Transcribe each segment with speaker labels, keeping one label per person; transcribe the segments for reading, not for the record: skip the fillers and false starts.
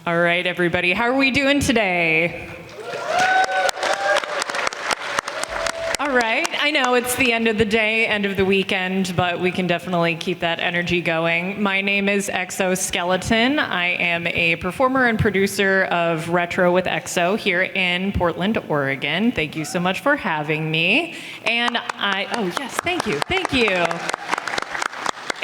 Speaker 1: All right, everybody, how are we doing today? All right, I know it's the end of the day, end of the weekend, but we can definitely keep that energy going. My name is Exoskeleton. I am a performer and producer of Retro with Exo here in Portland, Oregon. Thank you so much for having me. And oh yes, thank you.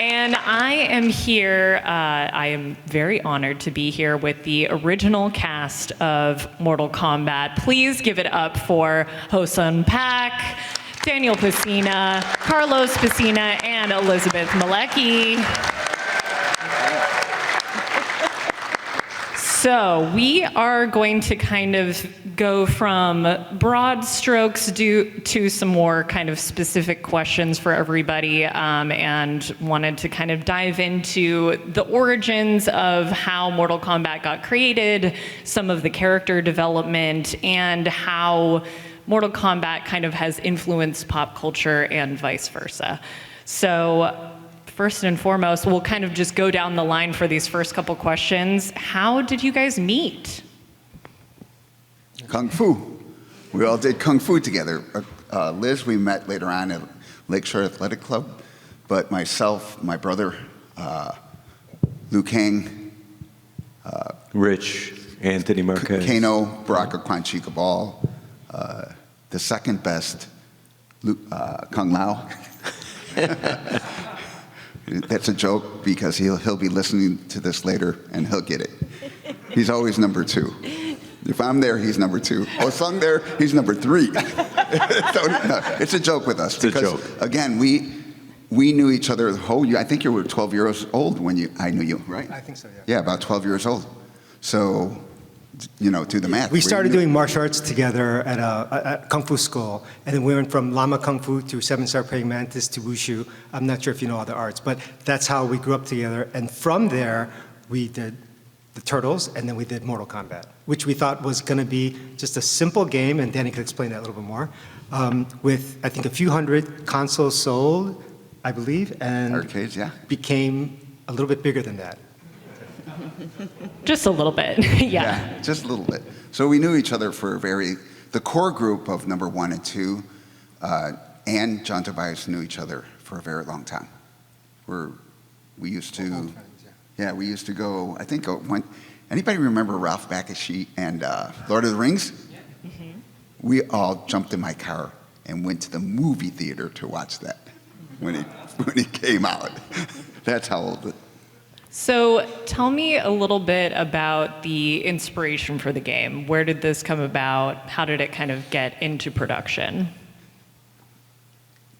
Speaker 1: And I am here, I am very honored to be here with the original cast of Mortal Kombat. Please give it up for Ho-Sun Pak, Daniel Pesina, Carlos Pesina, and Elizabeth Malecki. So we are going to kind of go from broad strokes to some more kind of specific questions for everybody, and wanted to kind of dive into the origins of how Mortal Kombat got created, some of the character development, and how Mortal Kombat kind of has influenced pop culture and vice versa. So first and foremost, we'll kind of just go down the line for these first couple questions. How did you guys meet?
Speaker 2: Kung Fu. We all did Kung Fu together. Liz, we met later on at Lakeshore Athletic Club, but myself, my brother, Liu Kang,
Speaker 3: Rich, Anthony Marquez,
Speaker 2: Kano, Baraka Quan Chica Ball, the second best, Kung Lao. That's a joke because he'll be listening to this later and he'll get it. He's always number 2. If I'm there, he's number 2. Oh, Sung there, he's number 3. So, no, it's a joke with us because again, we knew each other the whole year. I think you were 12 years old when I knew you, right?
Speaker 4: I think so, yeah.
Speaker 2: Yeah, about 12 years old. So, you know, do the math.
Speaker 4: We started doing martial arts together at a Kung Fu school, and then we went from Lama Kung Fu to 7-Star Praying Mantis to Wushu. I'm not sure if you know other arts, but that's how we grew up together. And from there, we did the Turtles, and then we did Mortal Kombat, which we thought was going to be just a simple game, and Danny could explain that a little bit more, with, I think, a few hundred consoles sold, I believe, and
Speaker 2: arcades, yeah,
Speaker 4: became a little bit bigger than that.
Speaker 1: Just a little bit, yeah.
Speaker 2: Just a little bit. So we knew each other for the core group of number 1 and 2, and John Tobias knew each other for a very long time. We used to, we used to go, I think, anybody remember Ralph Bakshi and Lord of the Rings? Yeah. Mm-hmm. We all jumped in my car and went to the movie theater to watch that when he came out. That's how old it.
Speaker 1: So tell me a little bit about the inspiration for the game. Where did this come about? How did it kind of get into production?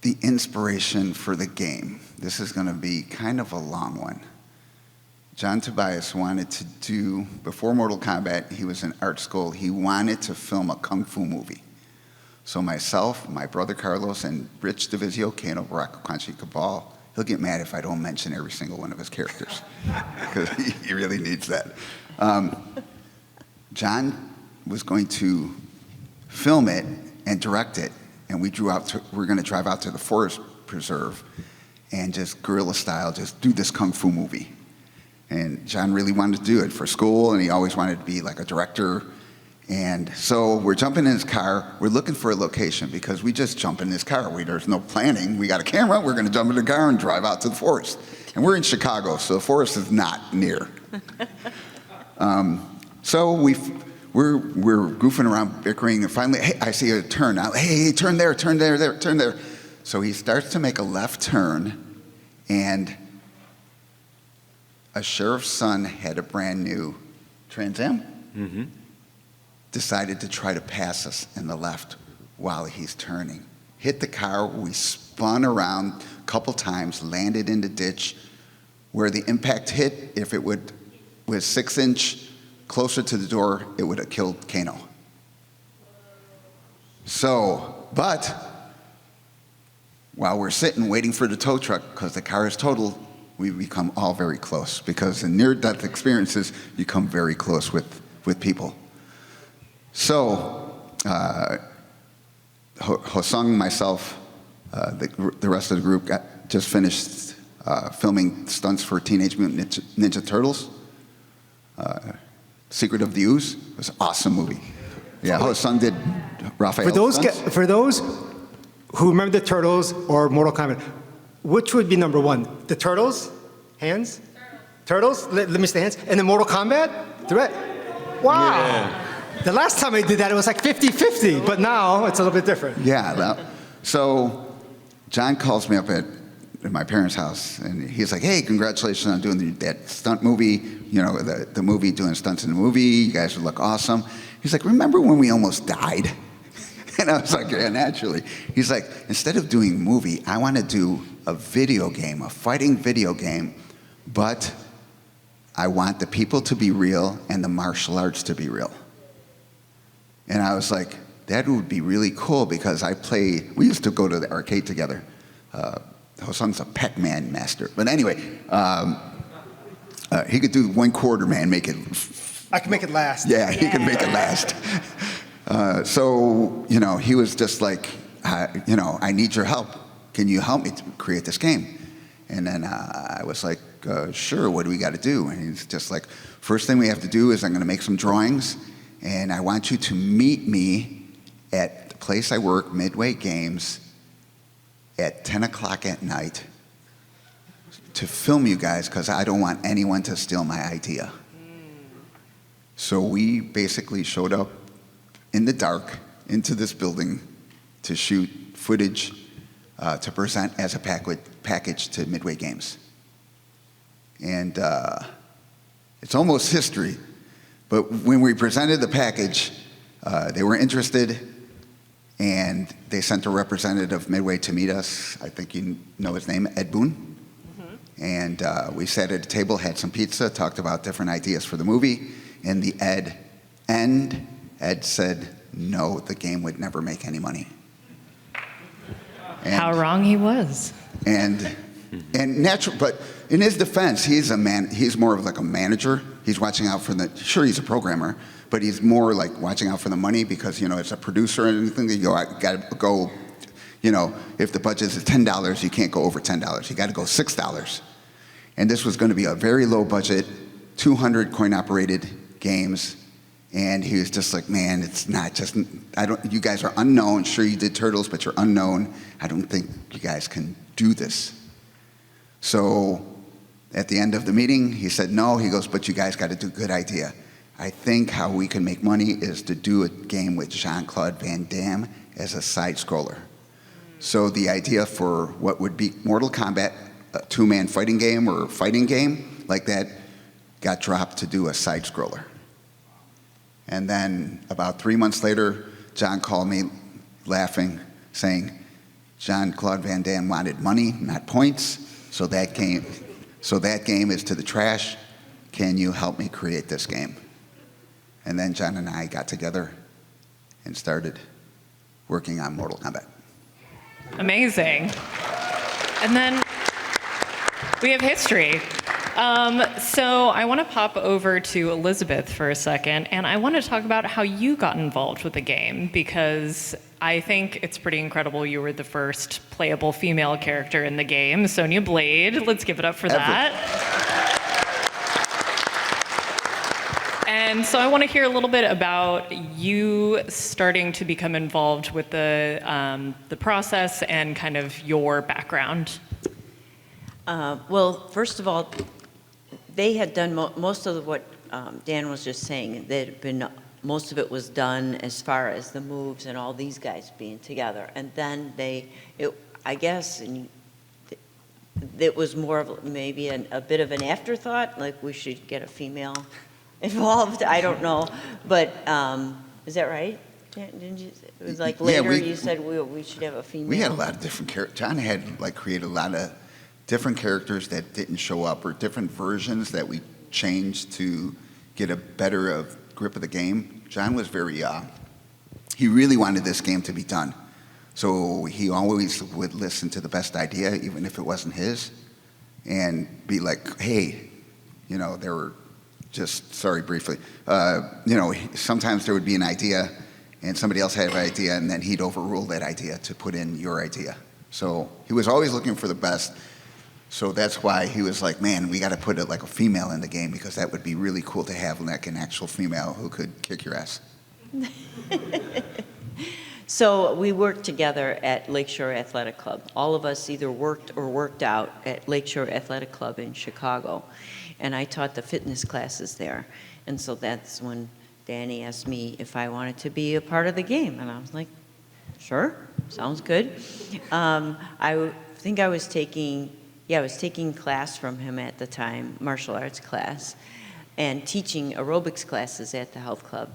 Speaker 2: The inspiration for the game. This is going to be kind of a long one. John Tobias wanted to do, before Mortal Kombat, he was in art school, he wanted to film a Kung Fu movie. So myself, my brother Carlos, and Rich Divizio Kano, Baraka Quan Chica Ball, he'll get mad if I don't mention every single one of his characters, because he really needs that. John was going to film it and direct it, and we're going to drive out to the forest preserve and just guerrilla style, just do this Kung Fu movie. And John really wanted to do it for school, and he always wanted to be like a director. And so we're jumping in his car, we're looking for a location because we just jump in his car. There's no planning. We got a camera, we're gonna jump in the car and drive out to the forest. And we're in Chicago, so the forest is not near. So we're goofing around, bickering, and finally, hey, I see a turn. Hey, turn there, turn there, turn there. So he starts to make a left turn, and a sheriff's son had a brand new Trans Am. Mm-hmm. Decided to try to pass us in the left while he's turning. Hit the car, we spun around a couple times, landed in the ditch. Where the impact hit, if it was 6-inch closer to the door, it would have killed Kano. So, but while we're sitting waiting for the tow truck, because the car is totaled, we become all very close, because in near-death experiences, you come very close with people. So, Ho-Sung, myself, the rest of the group just finished filming stunts for Teenage Mutant Ninja Turtles. Secret of the Ooze. It was an awesome movie. Yeah, his son did Raphael.
Speaker 4: For those who remember the Turtles or Mortal Kombat, which would be number one? The Turtles? Hands? Turtles? Let me see the hands. And then Mortal Kombat? Wow.
Speaker 3: Yeah.
Speaker 4: The last time I did that, it was like 50-50, but now it's a little bit different.
Speaker 2: Yeah. So John calls me up at my parents' house, and he's like, "Hey, congratulations on doing that stunt movie. You know, the movie, doing stunts in the movie. You guys would look awesome." He's like, "Remember when we almost died?" And I was like, "Yeah, naturally." He's like, "Instead of doing a movie, I want to do a video game, a fighting video game, but I want the people to be real and the martial arts to be real." And I was like, that would be really cool because we used to go to the arcade together. Hoseung's a Pac-Man master. But anyway, he could do 1/4 man, make it.
Speaker 4: I can make it last.
Speaker 2: Yeah, he can make it last. So, he was just like, I need your help. Can you help me to create this game? And then I was like, sure, what do we got to do? And he's just like, first thing we have to do is I'm going to make some drawings, and I want you to meet me at the place I work, Midway Games, at 10 o'clock at night to film you guys because I don't want anyone to steal my idea. So we basically showed up in the dark into this building to shoot footage to present as a package to Midway Games. And it's almost history, but when we presented the package, they were interested, and they sent a representative of Midway to meet us. I think you know his name, Ed Boon. Mm-hmm. And we sat at a table, had some pizza, talked about different ideas for the movie. In the end, Ed said, no, the game would never make any money. And,
Speaker 1: how wrong he was.
Speaker 2: And natural, but in his defense, he's more of like a manager. He's watching out for sure, he's a programmer, but he's more like watching out for the money because, as a producer or anything, I got to go, if the budget is $10, you can't go over $10. You got to go $6. And this was going to be a very low budget, 200 coin-operated games. And he was just like, man, it's not just, you guys are unknown. Sure, you did Turtles, but you're unknown. I don't think you guys can do this. So at the end of the meeting, he said no. He goes, but you guys got to do a good idea. I think how we can make money is to do a game with Jean-Claude Van Damme as a side-scroller. So the idea for what would be Mortal Kombat, a two-man fighting game or fighting game like that, got dropped to do a side-scroller. And then about 3 months later, John called me laughing, saying, Jean-Claude Van Damme wanted money, not points, so that game is to the trash. Can you help me create this game? And then John and I got together and started working on Mortal Kombat.
Speaker 1: Amazing. And then we have history. So I want to pop over to Elizabeth for a second, and I want to talk about how you got involved with the game, because I think it's pretty incredible you were the first playable female character in the game, Sonya Blade. Let's give it up for that. And so I want to hear a little bit about you starting to become involved with the process and kind of your background.
Speaker 5: Well, first of all, they had done most of what Dan was just saying. Most of it was done as far as the moves and all these guys being together. And then I guess, it was more of maybe a bit of an afterthought, like we should get a female involved. I don't know, but is that right? Didn't you? It was like later you said we should have a female.
Speaker 2: We had a lot of different characters. John had created a lot of different characters that didn't show up, or different versions that we changed to get a better grip of the game. John was he really wanted this game to be done. So he always would listen to the best idea, even if it wasn't his, and be like, hey, there were briefly, sometimes there would be an idea and somebody else had an idea, and then he'd overrule that idea to put in your idea. So he was always looking for the best. So that's why he was like, man, we got to put like a female in the game because that would be really cool to have like an actual female who could kick your ass.
Speaker 5: So we worked together at Lakeshore Athletic Club. All of us either worked or worked out at Lakeshore Athletic Club in Chicago. And I taught the fitness classes there. And so that's when Danny asked me if I wanted to be a part of the game. And I was like, sure, sounds good. I think I was taking class from him at the time, martial arts class, and teaching aerobics classes at the health club.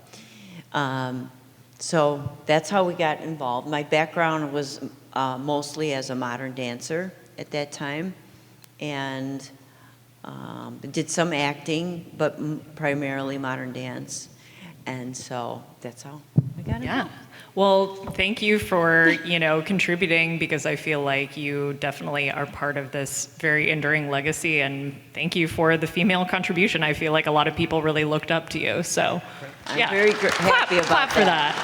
Speaker 5: So that's how we got involved. My background was mostly as a modern dancer at that time, and did some acting, but primarily modern dance. And so that's how I got involved.
Speaker 1: Yeah. Well, thank you for, contributing, because I feel like you definitely are part of this very enduring legacy, and thank you for the female contribution. I feel like a lot of people really looked up to you, so
Speaker 5: I'm very happy about
Speaker 1: clap for that.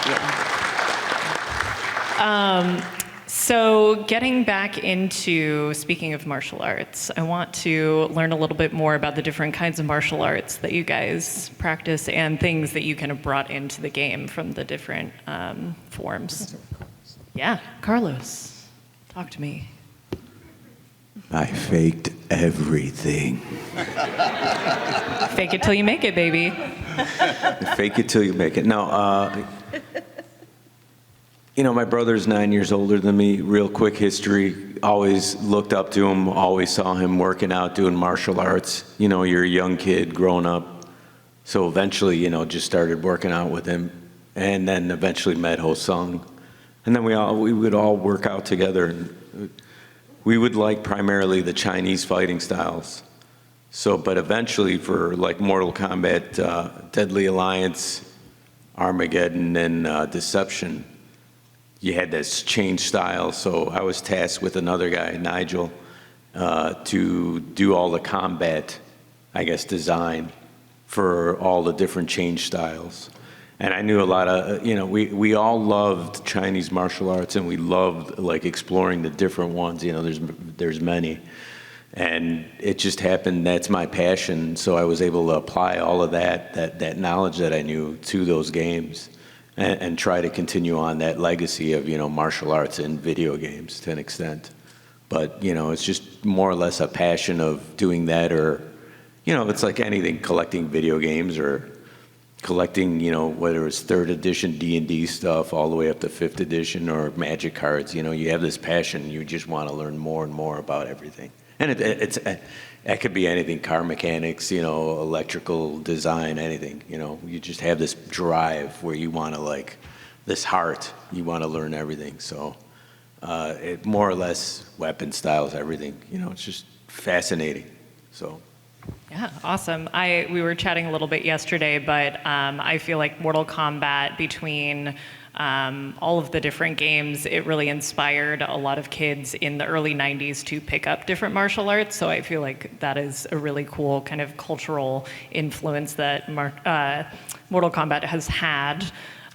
Speaker 5: Yeah.
Speaker 1: So getting back into, speaking of martial arts, I want to learn a little bit more about the different kinds of martial arts that you guys practice and things that you kind of brought into the game from the different forms. Yeah, Carlos, talk to me.
Speaker 3: I faked everything.
Speaker 1: Fake it till you make it, baby.
Speaker 3: Fake it till you make it. No, my brother's 9 years older than me. Real quick history. Always looked up to him. Always saw him working out, doing martial arts. You're a young kid growing up. So eventually, just started working out with him. And then eventually met Ho-Sung. And then we would all work out together. And we would like primarily the Chinese fighting styles. So, but eventually for like Mortal Kombat, Deadly Alliance, Armageddon, and Deception, you had this change style. So I was tasked with another guy, Nigel, to do all the combat, design for all the different change styles. And I knew a lot of, we all loved Chinese martial arts, and we loved like exploring the different ones. There's many. And it just happened, that's my passion. So I was able to apply all of that knowledge that I knew to those games. And try to continue on that legacy of, martial arts in video games to an extent. But, it's just more or less a passion of doing that, or, it's like anything, collecting video games or collecting, whether it's 3rd edition D&D stuff all the way up to 5th edition or Magic cards. You have this passion, you just want to learn more and more about everything. And it could be anything, car mechanics, electrical design, anything. You just have this drive where you want to this heart, you want to learn everything. So it more or less weapon styles, everything. It's just fascinating. So.
Speaker 1: Yeah, awesome. We were chatting a little bit yesterday, but I feel like Mortal Kombat, between all of the different games, it really inspired a lot of kids in the early 90s to pick up different martial arts. So I feel like that is a really cool kind of cultural influence that Mortal Kombat has had.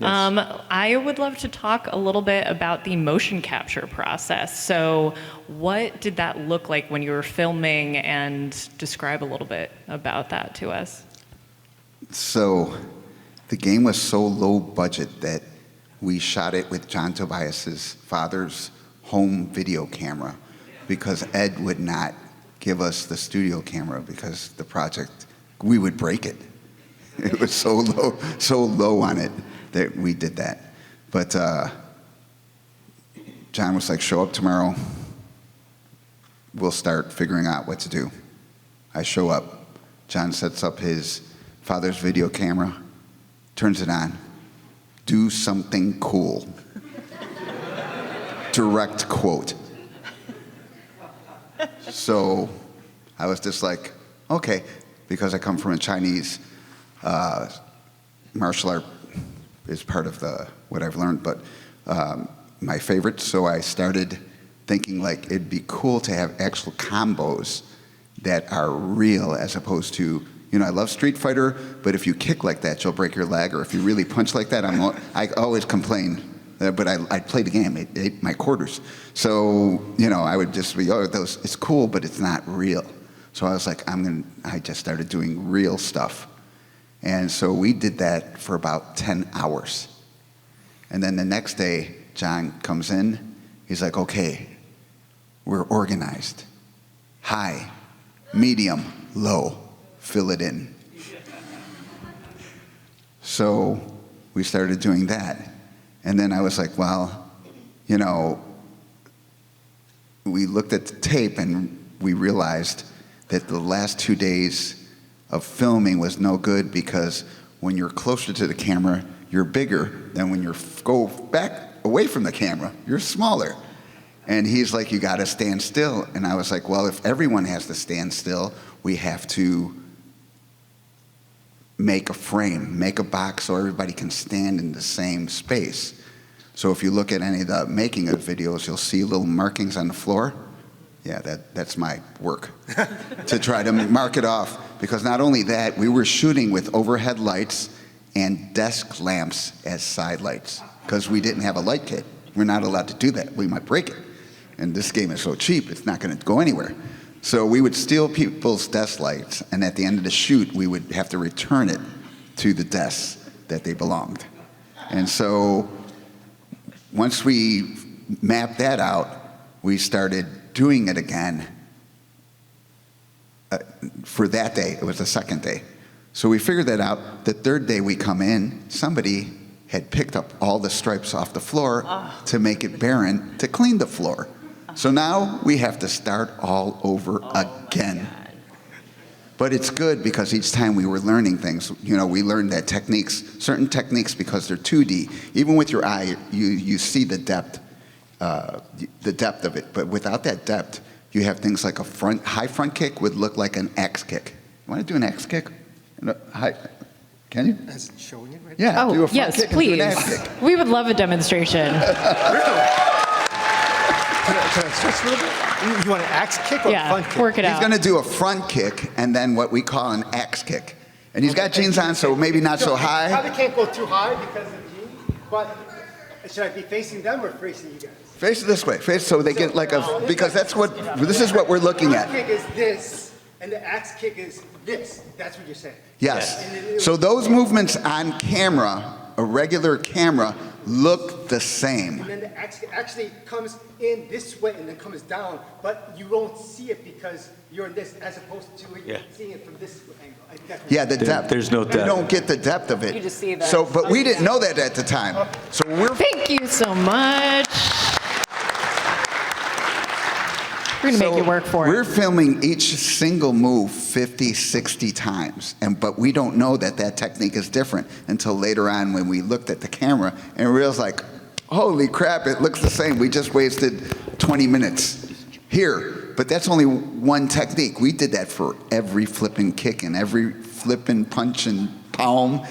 Speaker 1: Yes. I would love to talk a little bit about the motion capture process. So what did that look like when you were filming, and describe a little bit about that to us?
Speaker 2: So the game was so low budget that we shot it with John Tobias's father's home video camera, because Ed would not give us the studio camera because the project, we would break it. It was so low on it that we did that. But John was like, show up tomorrow, we'll start figuring out what to do. I show up, John sets up his father's video camera, turns it on, do something cool. Direct quote. So I was just like, okay, because I come from a Chinese martial art is part of what I've learned, but my favorite. So I started thinking like it'd be cool to have actual combos that are real, as opposed to, I love Street Fighter, but if you kick like that, you'll break your leg, or if you really punch like that, I always complain. but I played the game. It ate my quarters. So, I would just be, it's cool, but it's not real. So I was like, I just started doing real stuff. And so we did that for about 10 hours. And then the next day, John comes in. He's like, okay, we're organized. High, medium, low, fill it in. So we started doing that. And then I was like, well, we looked at the tape and we realized that the last 2 days of filming was no good because when you're closer to the camera, you're bigger than when you go back away from the camera, you're smaller. And he's like, you got to stand still. And I was like, well, if everyone has to stand still, we have to make a frame, make a box so everybody can stand in the same space. So if you look at any of the making of videos, you'll see little markings on the floor. Yeah, that's my work, to try to mark it off. Because not only that, we were shooting with overhead lights and desk lamps as side lights, because we didn't have a light kit. We're not allowed to do that. We might break it. And this game is so cheap, it's not going to go anywhere. So we would steal people's desk lights, and at the end of the shoot, we would have to return it to the desks that they belonged. And so once we mapped that out, we started doing it again for that day. It was the second day. So we figured that out. The third day we come in, somebody had picked up all the stripes off the floor to make it barren to clean the floor. So now we have to start all over again. But it's good because each time we were learning things, we learned that certain techniques, because they're 2D, even with your eye, you see the depth of it. But without that depth, you have things like a high front kick would look like an axe kick. You want to do an axe kick? Can you?
Speaker 4: As it's showing it right
Speaker 2: Yeah. Do
Speaker 1: Oh,
Speaker 2: a front
Speaker 1: yes,
Speaker 2: kick and do an
Speaker 1: please.
Speaker 2: axe kick.
Speaker 1: We would love a demonstration.
Speaker 4: Can I switch a little bit? You want an axe kick or a front
Speaker 1: Yeah,
Speaker 4: kick?
Speaker 1: work it
Speaker 2: He's
Speaker 1: out.
Speaker 2: going to do a front kick and then what we call an axe kick. And he's got jeans on, so maybe not so high.
Speaker 4: Probably can't go too high because of jeans, but should I be facing them or facing you guys?
Speaker 2: Face it this way. Face so they get like because this is what we're looking
Speaker 4: The front
Speaker 2: at.
Speaker 4: kick is this, and the axe kick is this. That's what you're saying.
Speaker 2: Yes. So those movements on camera, a regular camera, look the same.
Speaker 4: And then the axe kick actually comes in this way and then comes down, but you won't see it because you're in this, as opposed to seeing it from this angle. I think that's
Speaker 2: Yeah, the depth.
Speaker 3: There's no
Speaker 2: You
Speaker 3: depth.
Speaker 2: don't get the depth of it.
Speaker 1: You just see that.
Speaker 2: So, but we didn't know that at the time. So we're
Speaker 1: Thank you so much. We're going to make you work for
Speaker 2: We're
Speaker 1: it.
Speaker 2: filming each single move 50, 60 times, but we don't know that technique is different until later on when we looked at the camera and realized like, holy crap, it looks the same. We just wasted 20 minutes here. But that's only one technique. We did that for every flipping kick and every flipping punch and palm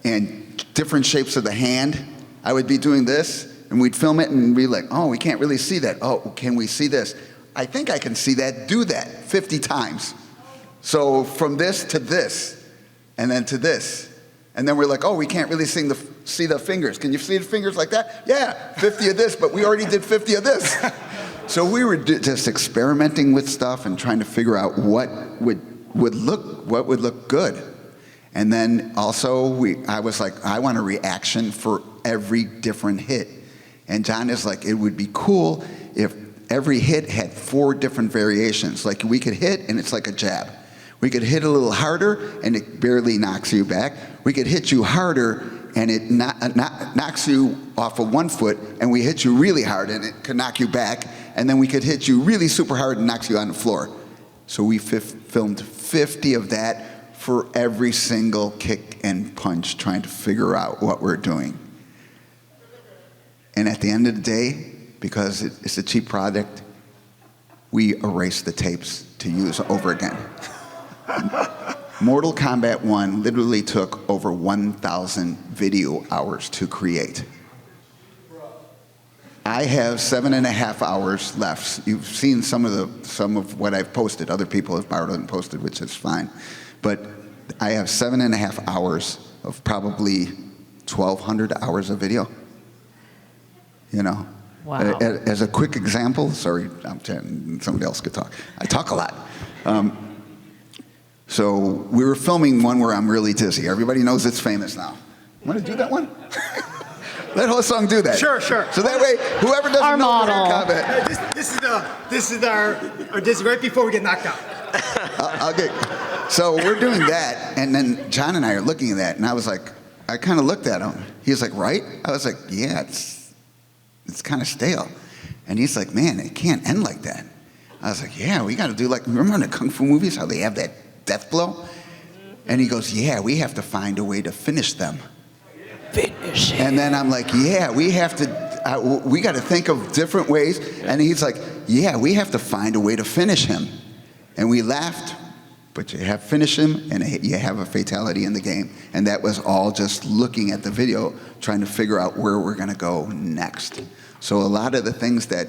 Speaker 2: and different shapes of the hand. I would be doing this and we'd film it and be like, oh, we can't really see that. Oh, can we see this? I think I can see that, do that 50 times. So from this to this, and then to this. And then we're like, oh, we can't really see the fingers. Can you see the fingers like that? Yeah, 50 of this, but we already did 50 of this. So we were just experimenting with stuff and trying to figure out what would look good. And then also I was like, I want a reaction for every different hit. And John is like, it would be cool if every hit had 4 different variations. Like we could hit and it's like a jab. We could hit a little harder and it barely knocks you back. We could hit you harder and it knocks you off of one foot, and we hit you really hard and it could knock you back. And then we could hit you really super hard and knocks you on the floor. So we filmed 50 of that for every single kick and punch, trying to figure out what we're doing. And at the end of the day, because it's a cheap product, we erased the tapes to use over again. Mortal Kombat 1 literally took over 1,000 video hours to create. I have 7.5 hours left. You've seen some of what I've posted. Other people have borrowed and posted, which is fine. But I have 7.5 hours of probably 1,200 hours of video. you know.
Speaker 1: Wow.
Speaker 2: As a quick example, sorry, somebody else could talk. I talk a lot. So we were filming one where I'm really dizzy. Everybody knows it's famous now. Want to do that one? Let whole song do that.
Speaker 4: Sure.
Speaker 2: So that way, whoever doesn't
Speaker 1: Our
Speaker 2: know
Speaker 1: model.
Speaker 2: Kombat.
Speaker 4: This is our this is right before we get knocked out.
Speaker 2: Okay. So we're doing that, and then John and I are looking at that, and I kind of looked at him. He was like, right? I was like, yeah, it's kind of stale. And he's like, man, it can't end like that. I was like, yeah, we got to do like, remember in the Kung Fu movies how they have that death blow? And he goes, yeah, we have to find a way to finish them.
Speaker 3: Finish it.
Speaker 2: And then I'm like, yeah, we got to think of different ways. And he's like, yeah, we have to find a way to finish him. And we laughed, but you have finish him and you have a fatality in the game. And that was all just looking at the video, trying to figure out where we're going to go next. So a lot of the things that,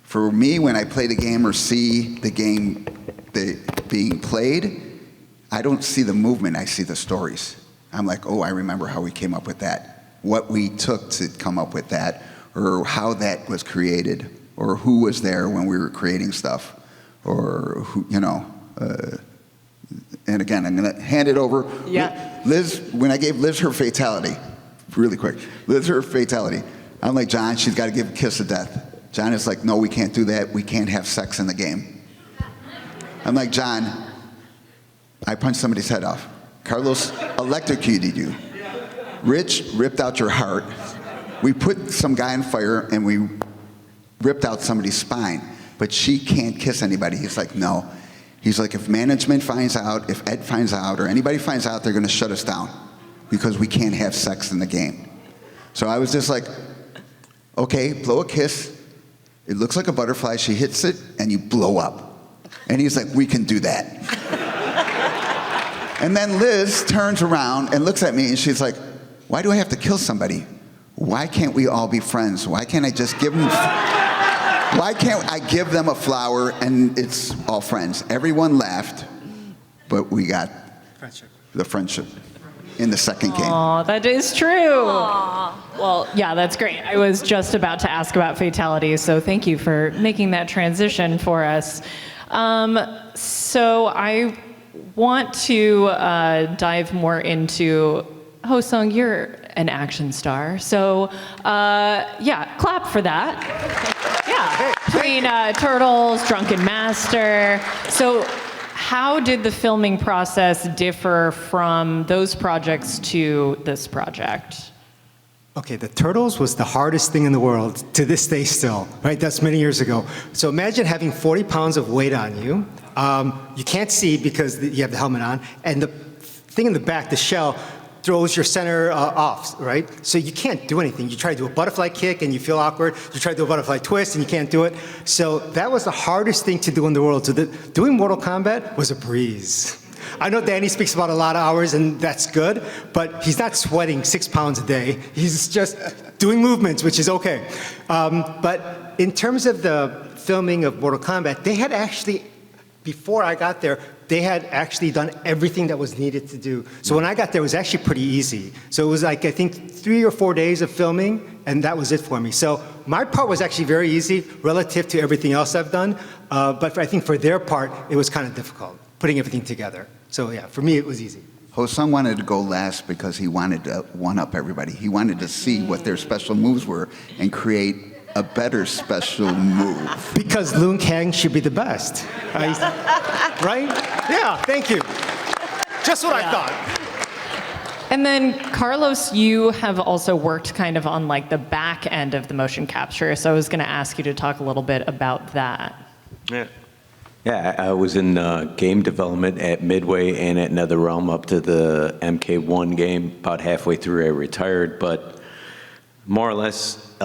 Speaker 2: for me, when I play the game or see the game being played, I don't see the movement, I see the stories. I'm like, oh, I remember how we came up with that, what we took to come up with that, or how that was created, or who was there when we were creating stuff, or who, you know. And again, I'm going to hand it over.
Speaker 1: Yeah.
Speaker 2: Liz, when I gave Liz her fatality, really quick, Liz her fatality, I'm like, John, she's got to give a kiss of death. John is like, no, we can't do that. We can't have sex in the game. I'm like, John, I punched somebody's head off. Carlos electrocuted you. Rich ripped out your heart. We put some guy on fire and we ripped out somebody's spine. But she can't kiss anybody. He's like, no. He's like, if management finds out, if Ed finds out, or anybody finds out, they're going to shut us down because we can't have sex in the game. So I was just like, okay, blow a kiss. It looks like a butterfly. She hits it, and you blow up. And he's like, we can do that. And then Liz turns around and looks at me, and she's like, why do I have to kill somebody? Why can't we all be friends? Why can't I just give them... Why can't I give them a flower and it's all friends? Everyone laughed, but we got the friendship in the second game.
Speaker 1: Oh, that is true. Well, yeah, that's great. I was just about to ask about fatalities, so thank you for making that transition for us. So I want to dive more into, Ho-sung, you're an action star. So yeah, clap for that. Yeah, between Turtles, Drunken Master. So how did the filming process differ from those projects to this project?
Speaker 4: Okay, the Turtles was the hardest thing in the world, to this day still, right? That's many years ago. So imagine having 40 pounds of weight on you. You can't see because you have the helmet on, and the thing in the back, the shell, throws your center off, right? So you can't do anything. You try to do a butterfly kick and you feel awkward. You try to do a butterfly twist and you can't do it. So that was the hardest thing to do in the world. So doing Mortal Kombat was a breeze. I know Danny speaks about a lot of hours and that's good, but he's not sweating 6 pounds a day. He's just doing movements, which is okay. But in terms of the filming of Mortal Kombat, they had actually, before I got there, they had actually done everything that was needed to do. So when I got there, it was actually pretty easy. So it was like, I think, 3 or 4 days of filming, and that was it for me. So my part was actually very easy relative to everything else I've done. But I think for their part, it was kind of difficult, putting everything together. So yeah, for me, it was easy.
Speaker 2: Ho-sung wanted to go last because he wanted to one-up everybody. He wanted to see what their special moves were and create a better special move.
Speaker 4: Because Loon Kang should be the best. Right? Yeah, thank you. Just what I thought.
Speaker 1: And then, Carlos, you have also worked kind of on like the back end of the motion capture. So I was going to ask you to talk a little bit about that.
Speaker 3: Yeah, I was in game development at Midway and at NetherRealm up to the MK1 game. About halfway through, I retired, but more or less,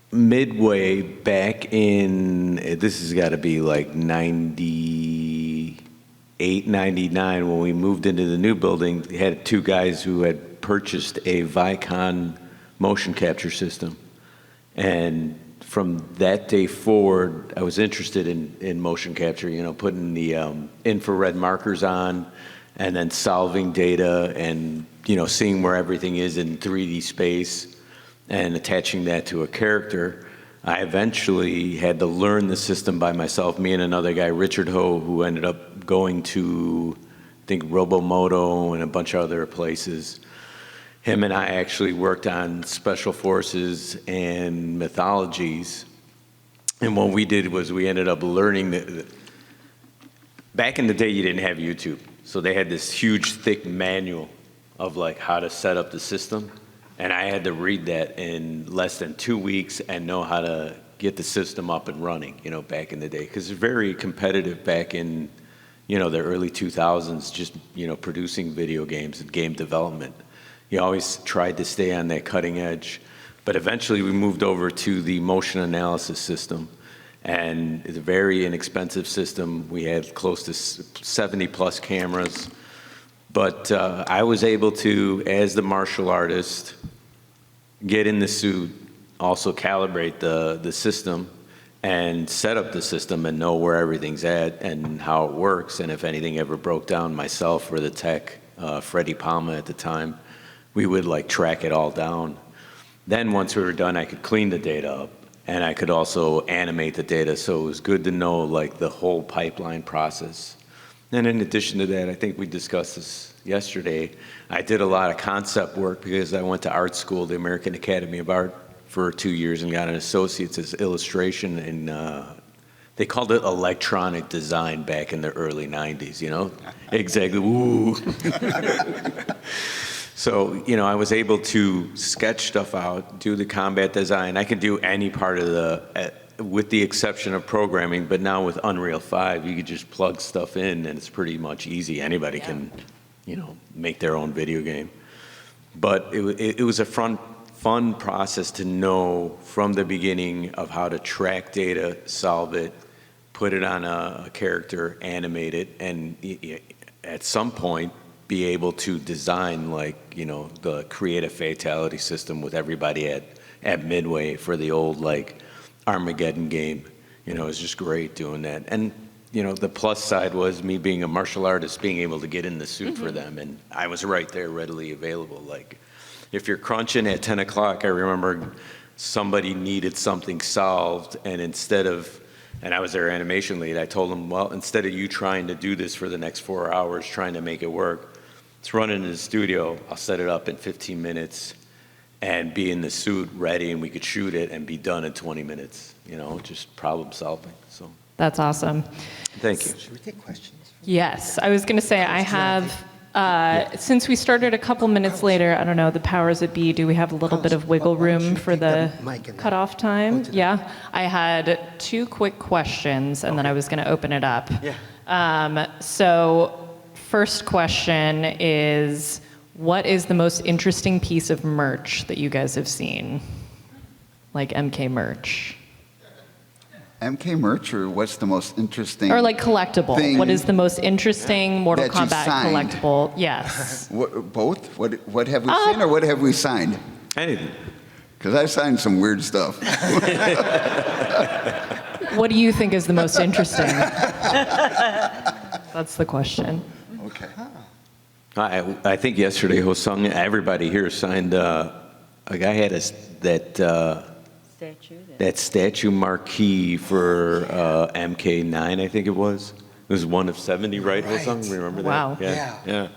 Speaker 3: Midway back in, this has got to be like 98, 99, when we moved into the new building, they had 2 guys who had purchased a Vicon motion capture system. And from that day forward, I was interested in motion capture, you know, putting the infrared markers on and then solving data and, you know, seeing where everything is in 3D space. and attaching that to a character, I eventually had to learn the system by myself. Me and another guy, Richard Ho, who ended up going to, I think, Robomoto and a bunch of other places. Him and I actually worked on special forces and mythologies. And what we did was we ended up learning back in the day, you didn't have YouTube. So they had this huge, thick manual of like how to set up the system. And I had to read that in less than 2 weeks and know how to get the system up and running, you know, back in the day. Because it's very competitive back in, you know, the early 2000s, just, you know, producing video games and game development. You always tried to stay on that cutting edge. But eventually we moved over to the motion analysis system. And it's a very inexpensive system. We had close to 70 plus cameras. But I was able to, as the martial artist, get in the suit, also calibrate the system, and set up the system and know where everything's at and how it works. And if anything ever broke down, myself or the tech, Freddie Palma at the time, we would like track it all down. Then once we were done, I could clean the data up, and I could also animate the data. So it was good to know like the whole pipeline process. And in addition to that, I think we discussed this yesterday, I did a lot of concept work because I went to art school, the American Academy of Art, for 2 years and got an associate's as illustration, and they called it electronic design back in the early 90s, you know? Exactly, ooh. So, you know, I was able to sketch stuff out, do the combat design. I could do any part of the, with the exception of programming, but now with Unreal 5, you could just plug stuff in and it's pretty much easy. Anybody can, you know, make their own video game. But it was a fun process to know from the beginning of how to track data, solve it, put it on a character, animate it, and at some point be able to design, like, you know, the create a fatality system with everybody at Midway for the old, like, Armageddon game. You know, it was just great doing that. And, you know, the plus side was me being a martial artist, being able to get in the suit for them, and I was right there readily available. Like, if you're crunching at 10 o'clock, I remember somebody needed something solved, and instead of, and I was their animation lead, I told them, well, instead of you trying to do this for the next 4 hours, trying to make it work, let's run into the studio, I'll set it up in 15 minutes and be in the suit ready, and we could shoot it and be done in 20 minutes, you know, just problem solving, so.
Speaker 1: That's awesome.
Speaker 3: Thank you.
Speaker 4: Should we take questions?
Speaker 1: Yes, I was going to say I have, since we started a couple minutes later, I don't know, the powers that be, do we have a little bit of wiggle room for the cutoff time? Yeah, I had 2 quick questions, and then I was going to open it up.
Speaker 4: Yeah.
Speaker 1: So first question is, what is the most interesting piece of merch that you guys have seen? Like MK merch.
Speaker 2: MK merch, or what's the most interesting?
Speaker 1: Or like collectible.
Speaker 2: thing
Speaker 1: What is the most interesting Mortal
Speaker 2: that you
Speaker 1: Kombat
Speaker 2: signed?
Speaker 1: collectible? Yes.
Speaker 2: Both? What have we seen, or what have we signed?
Speaker 3: Anything.
Speaker 2: Because I've signed some weird stuff.
Speaker 1: What do you think is the most interesting? That's the question.
Speaker 2: Okay.
Speaker 3: I think yesterday, Hosung, everybody here signed, a guy had that statue marquee for MK9, I think it was. It was one of 70, right,
Speaker 4: Right.
Speaker 3: Hosung? Remember that?
Speaker 1: Wow.
Speaker 3: Yeah.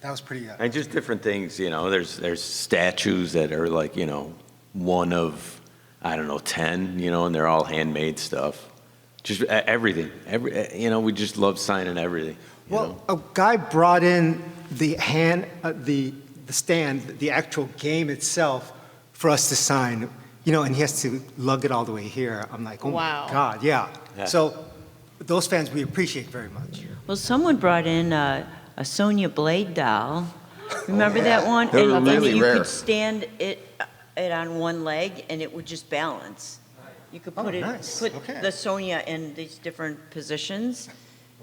Speaker 4: That was pretty.
Speaker 3: And just different things, you know, there's statues that are like, you know, one of, I don't know, 10, you know, and they're all handmade stuff. Just everything. You know, we just love signing everything.
Speaker 4: Well, a guy brought in the stand, the actual game itself, for us to sign. You know, and he has to lug it all the way here. I'm like, oh
Speaker 1: Wow.
Speaker 4: my God, yeah.
Speaker 3: Yeah.
Speaker 4: So those fans we appreciate very much.
Speaker 5: Well, someone brought in a Sonya Blade doll. Remember that one?
Speaker 2: They were
Speaker 5: and
Speaker 2: really
Speaker 5: you
Speaker 2: rare.
Speaker 5: could stand it on one leg, and it would just balance. You could put
Speaker 4: nice.
Speaker 5: put
Speaker 4: Okay.
Speaker 5: the Sonya in these different positions,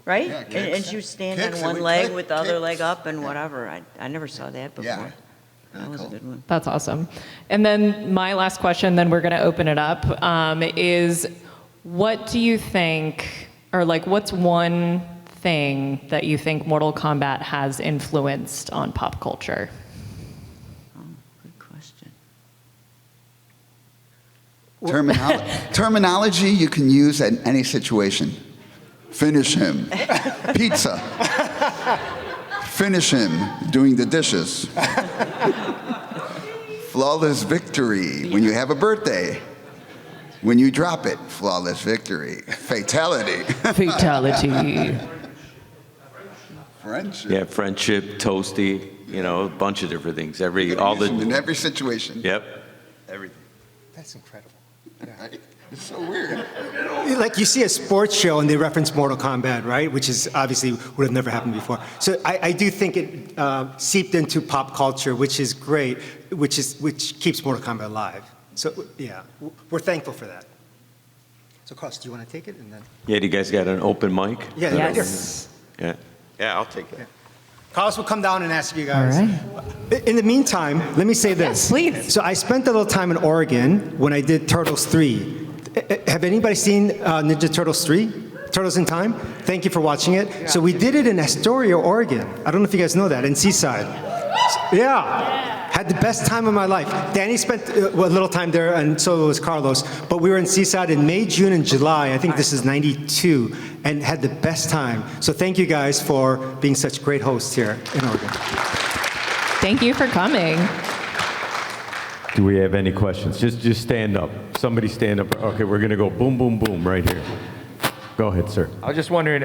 Speaker 5: right?
Speaker 2: Yeah,
Speaker 5: and
Speaker 2: kicks.
Speaker 5: she would stand
Speaker 2: Kicks,
Speaker 5: on
Speaker 2: it
Speaker 5: one
Speaker 2: would
Speaker 5: leg
Speaker 2: kick,
Speaker 5: with the other leg
Speaker 2: kicks.
Speaker 5: up and whatever. I never saw that before.
Speaker 2: Yeah.
Speaker 5: That was a
Speaker 2: cool.
Speaker 5: good one.
Speaker 1: That's awesome. And then my last question, then we're going to open it up, is what do you think, or like what's one thing that you think Mortal Kombat has influenced on pop culture?
Speaker 5: Oh, good question.
Speaker 2: Terminology you can use in any situation. Finish him. Pizza. Finish him doing the dishes. Flawless victory when you have a birthday. When you drop it, flawless victory. Fatality.
Speaker 1: Fatality.
Speaker 2: Friendship.
Speaker 3: Yeah, friendship, toasty, a bunch of different things.
Speaker 2: In every situation.
Speaker 3: Yep.
Speaker 2: Everything.
Speaker 4: That's incredible.
Speaker 2: Right? It's so weird.
Speaker 4: Like you see a sports show and they reference Mortal Kombat, right? Which is obviously would have never happened before. So I do think it seeped into pop culture, which is great, which keeps Mortal Kombat alive. So yeah, we're thankful for that. So Carlos, do you want to take it and then?
Speaker 3: Yeah, do you guys got an open mic?
Speaker 4: Yeah, right here.
Speaker 3: Yeah. Yeah, I'll take it.
Speaker 4: Yeah. Carlos will come down and ask you guys.
Speaker 1: All right.
Speaker 4: In the meantime, let me say this.
Speaker 1: Yes, please.
Speaker 4: So I spent a little time in Oregon when I did Turtles 3. Have anybody seen Ninja Turtles 3? Turtles in Time? Thank you for watching it. Yeah. So we did it in Astoria, Oregon. I don't know if you guys know that, in Seaside. Yeah. Had the best time of my life. Danny spent a little time there, and so was Carlos. But we were in Seaside in May, June, and July. I think this is '92, and had the best time. So thank you guys for being such great hosts here in Oregon.
Speaker 1: Thank you for coming.
Speaker 6: Do we have any questions? Just stand up. Somebody stand up. Okay, we're gonna go boom, boom, boom right here. Go ahead, sir.
Speaker 7: I was just wondering,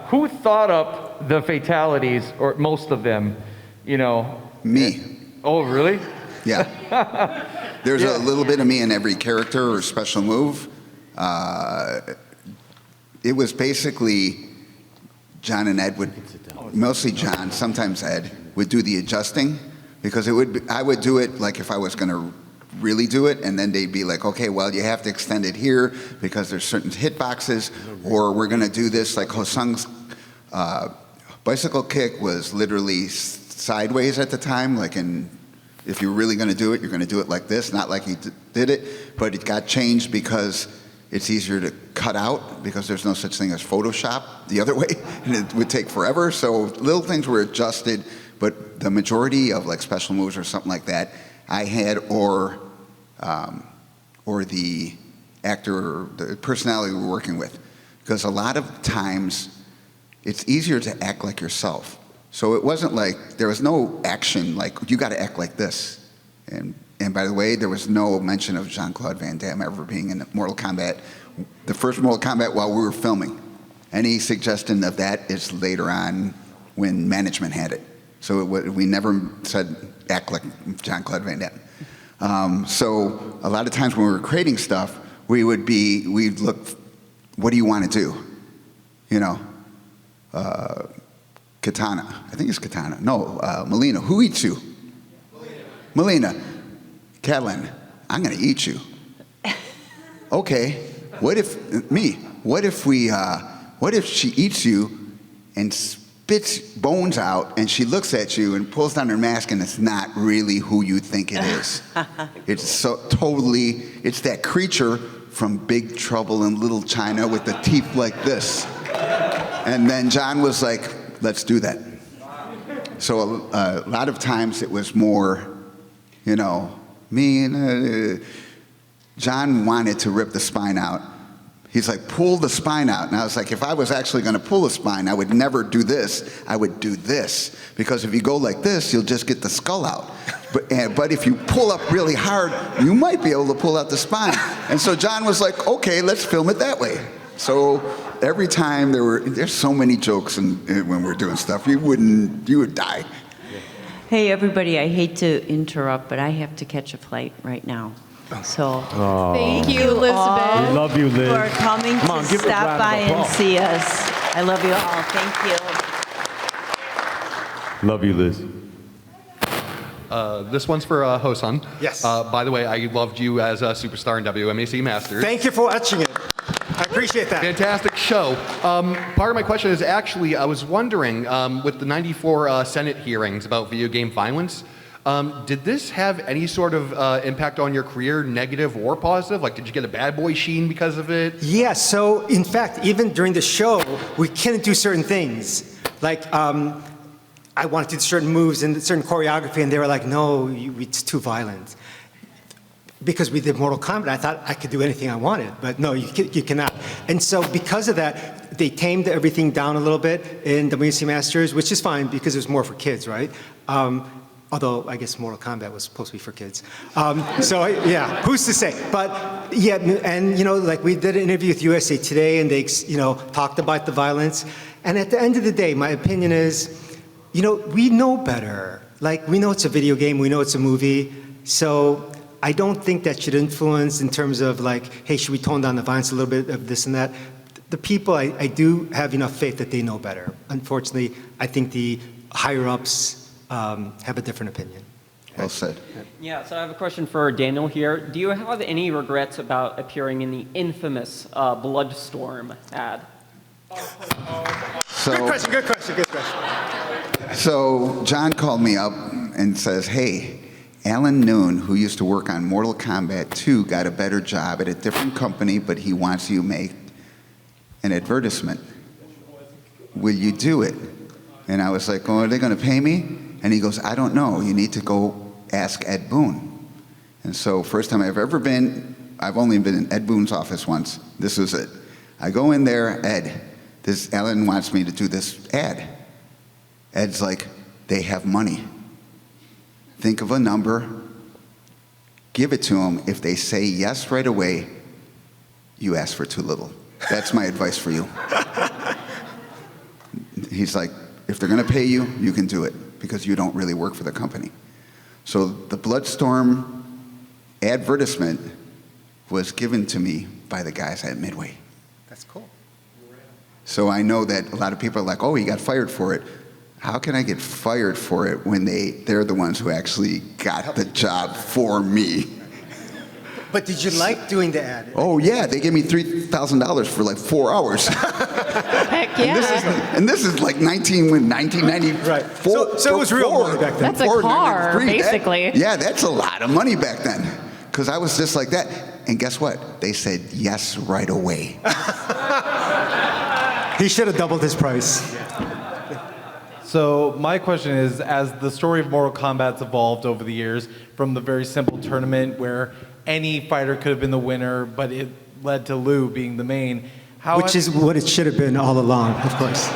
Speaker 7: who thought up the fatalities, or most of them,
Speaker 2: Me.
Speaker 7: Oh, really?
Speaker 2: Yeah. There's a little bit of me in every character or special move. It was basically John and Ed mostly John, sometimes Ed, would do the adjusting, because I would do it like if I was going to really do it, and then they'd be like, okay, well, you have to extend it here because there's certain hitboxes, or we're going to do this, like Hosung's bicycle kick was literally sideways at the time, if you're really going to do it, you're going to do it like this, not like he did it, but it got changed because it's easier to cut out because there's no such thing as Photoshop the other way, and it would take forever. So little things were adjusted, but the majority of special moves or something like that, I had, or the actor or the personality we were working with, because a lot of times it's easier to act like yourself. So it wasn't like, there was no action, like, you got to act like this. And by the way, there was no mention of Jean-Claude Van Damme ever being in Mortal Kombat, the first Mortal Kombat while we were filming. Any suggestion of that is later on when management had it. So we never said, act like Jean-Claude Van Damme. So a lot of times when we were creating stuff, we'd look, what do you want to do? Katana. I think it's Katana. No, Melina. Who eats you? Melina. Catalan. I'm going to eat you. Okay. What if she eats you and spits bones out, and she looks at you and pulls down her mask, and it's not really who you think it is. It's it's that creature from Big Trouble in Little China with the teeth like this. And then John was like, let's do that. So a lot of times it was more, me and John wanted to rip the spine out. He's like, pull the spine out. And I was like, if I was actually going to pull the spine, I would never do this. I would do this. Because if you go like this, you'll just get the skull out. But if you pull up really hard, you might be able to pull out the spine. And so John was like, okay, let's film it that way. So every time there's so many jokes when we're doing stuff, you would die.
Speaker 5: Hey, everybody, I hate to interrupt, but I have to catch a flight right now. So
Speaker 1: Thank you, Elizabeth.
Speaker 6: We love you, Liz.
Speaker 5: for coming
Speaker 6: Come on,
Speaker 5: to
Speaker 6: give it a
Speaker 5: stop
Speaker 6: round
Speaker 5: by
Speaker 6: of
Speaker 5: and
Speaker 6: applause.
Speaker 5: see us. I love you all. Thank you.
Speaker 6: Love you, Liz.
Speaker 8: This one's for Hosun.
Speaker 4: Yes.
Speaker 8: By the way, I loved you as a superstar in WMAC Masters.
Speaker 4: Thank you for watching it. I appreciate that.
Speaker 8: Fantastic show. Part of my question is actually, I was wondering, with the 94 Senate hearings about video game violence, did this have any sort of impact on your career, negative or positive? Like, did you get a bad boy sheen because of it?
Speaker 4: Yeah, so in fact, even during the show, we couldn't do certain things. Like, I wanted to do certain moves and certain choreography, and they were like, no, it's too violent. because we did Mortal Kombat, I thought I could do anything I wanted, but no, you cannot. And so because of that, they tamed everything down a little bit in WC Masters, which is fine because it was more for kids, right? Although I guess Mortal Kombat was supposed to be for kids. Yeah, who's to say? But yeah, and like we did an interview with USA Today, and they talked about the violence. And at the end of the day, my opinion is, we know better. Like, we know it's a video game, we know it's a movie, so I don't think that should influence in terms of like, hey, should we tone down the violence a little bit of this and that? The people, I do have enough faith that they know better. Unfortunately, I think the higher-ups have a different opinion.
Speaker 2: Well said.
Speaker 9: Yeah, so I have a question for Daniel here. Do you have any regrets about appearing in the infamous Bloodstorm ad?
Speaker 4: Good question.
Speaker 2: So John called me up and says, hey, Alan Noon, who used to work on Mortal Kombat 2, got a better job at a different company, but he wants you to make an advertisement. Will you do it? And I was like, are they going to pay me? And he goes, I don't know. You need to go ask Ed Boon. And so first time I've ever been, I've only been in Ed Boon's office once. This was it. I go in there, Ed, Alan wants me to do this ad. Ed's like, they have money. Think of a number, give it to them. If they say yes right away, you ask for too little. That's my advice for you. He's like, if they're going to pay you, you can do it because you don't really work for the company. So the Bloodstorm advertisement was given to me by the guys at Midway.
Speaker 4: That's cool.
Speaker 2: So I know that a lot of people are like, oh, he got fired for it. How can I get fired for it when they're the ones who actually got the job for me?
Speaker 4: But did you like doing the ad?
Speaker 2: Oh, yeah. They gave me $3,000 for like 4 hours.
Speaker 1: Heck yeah.
Speaker 2: And this is like 1994.
Speaker 4: Right. So it was real money back then.
Speaker 1: That's a car,
Speaker 2: 93.
Speaker 1: basically.
Speaker 2: That's a lot of money back then. Because I was just like that. And guess what? They said yes right away.
Speaker 4: He should have doubled his price.
Speaker 10: So my question is, as the story of Mortal Kombat's evolved over the years, from the very simple tournament where any fighter could have been the winner, but it led to Liu being the main.
Speaker 4: Which is what it should have been all along, of course.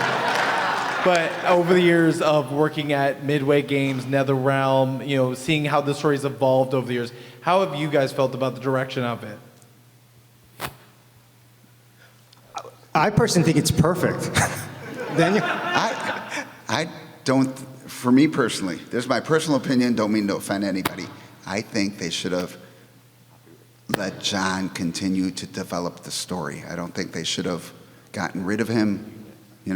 Speaker 10: But over the years of working at Midway Games, NetherRealm, seeing how the story's evolved over the years, how have you guys felt about the direction of it?
Speaker 4: I personally think it's perfect. Daniel?
Speaker 2: I don't, for me personally, this is my personal opinion, don't mean to offend anybody. I think they should have let John continue to develop the story. I don't think they should have gotten rid of him. He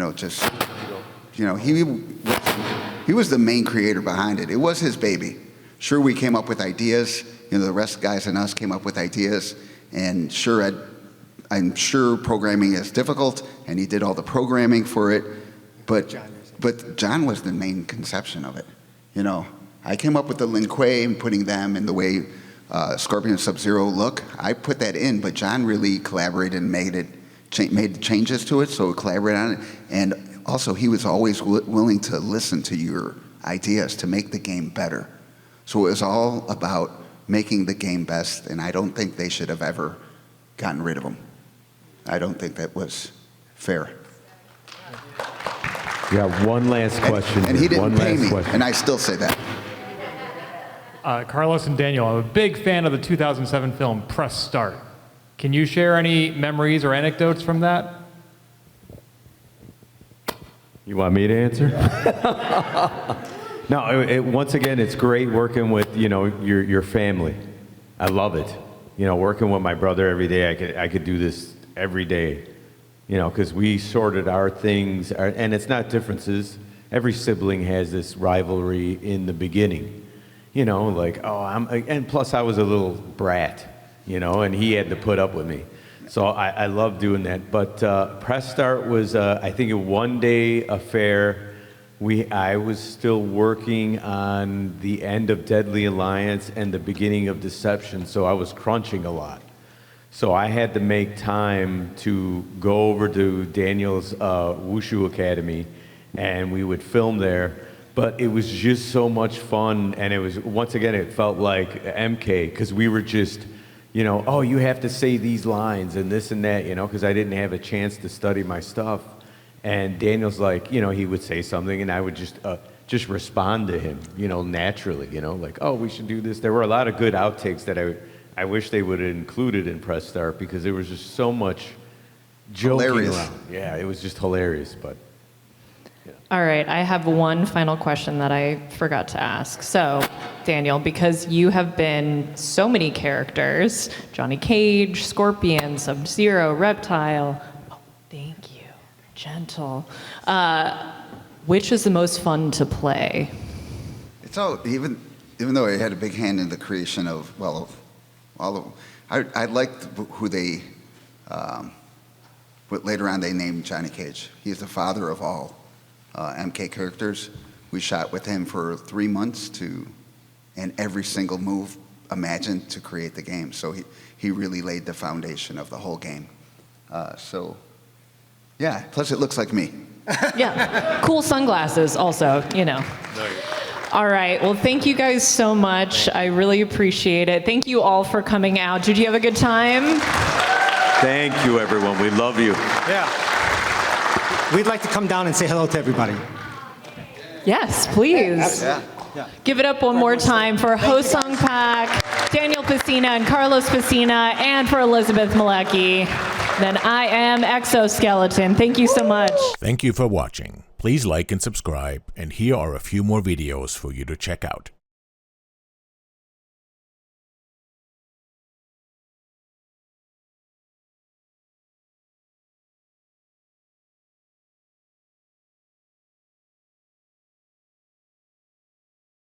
Speaker 2: was the main creator behind it. It was his baby. Sure, we came up with ideas. The rest of the guys and us came up with ideas. And sure, I'm sure programming is difficult, and he did all the programming for it. But John was the main conception of it. I came up with the Lin Kuei and putting them in the way Scorpion Sub-Zero look. I put that in, but John really collaborated and made changes to it, so we collaborated on it. And also, he was always willing to listen to your ideas to make the game better. So it was all about making the game best, and I don't think they should have ever gotten rid of him. I don't think that was fair.
Speaker 6: Yeah, one last question.
Speaker 2: And he didn't
Speaker 6: one
Speaker 2: pay
Speaker 6: last
Speaker 2: me,
Speaker 6: question.
Speaker 2: and I still say that.
Speaker 11: Carlos and Daniel, I'm a big fan of the 2007 film Press Start. Can you share any memories or anecdotes from that?
Speaker 6: You want me to answer? No, once again, it's great working with, your family. I love it. Working with my brother every day, I could do this every day. Because we sorted our things, and it's not differences. Every sibling has this rivalry in the beginning. And plus I was a little brat, and he had to put up with me. So I love doing that. But Press Start was, I think, a one-day affair. I was still working on the end of Deadly Alliance and the beginning of Deception, so I was crunching a lot. So I had to make time to go over to Daniel's Wushu Academy, and we would film there. But it was just so much fun, and it was, once again, it felt like MK, because we were just, oh, you have to say these lines and this and that, because I didn't have a chance to study my stuff. And Daniel's like, he would say something, and I would just respond to him, naturally, like, oh, we should do this. There were a lot of good outtakes that I wish they would have included in Press Start, because there was just so much joking
Speaker 2: Hilarious.
Speaker 6: around. Yeah, it was just hilarious, but.
Speaker 1: All right, I have one final question that I forgot to ask. So, Daniel, because you have been so many characters, Johnny Cage, Scorpion, Sub-Zero, Reptile, oh, thank you, Gentle. Which is the most fun to play?
Speaker 2: It's all, even though I had a big hand in the creation of, all of, I liked who they, what later on they named Johnny Cage. He's the father of all MK characters. We shot with him for 3 months and every single move imagined to create the game. So he really laid the foundation of the whole game. So, yeah, plus it looks like me.
Speaker 1: Yeah, cool sunglasses also, All right, well, thank you guys so much. I really appreciate it. Thank you all for coming out. Did you have a good time?
Speaker 3: Thank you, everyone. We love you.
Speaker 4: Yeah. We'd like to come down and say hello to everybody.
Speaker 1: Yes, please.
Speaker 2: Yeah.
Speaker 1: Give it up one more time for Ho-Sung Pak, Daniel Pesina, and Carlos Pesina, and for Elizabeth Malecki. Then I am Exoskeleton. Thank you so much.
Speaker 12: Thank you for watching. Please like and subscribe, and here are a few more videos for you to check out.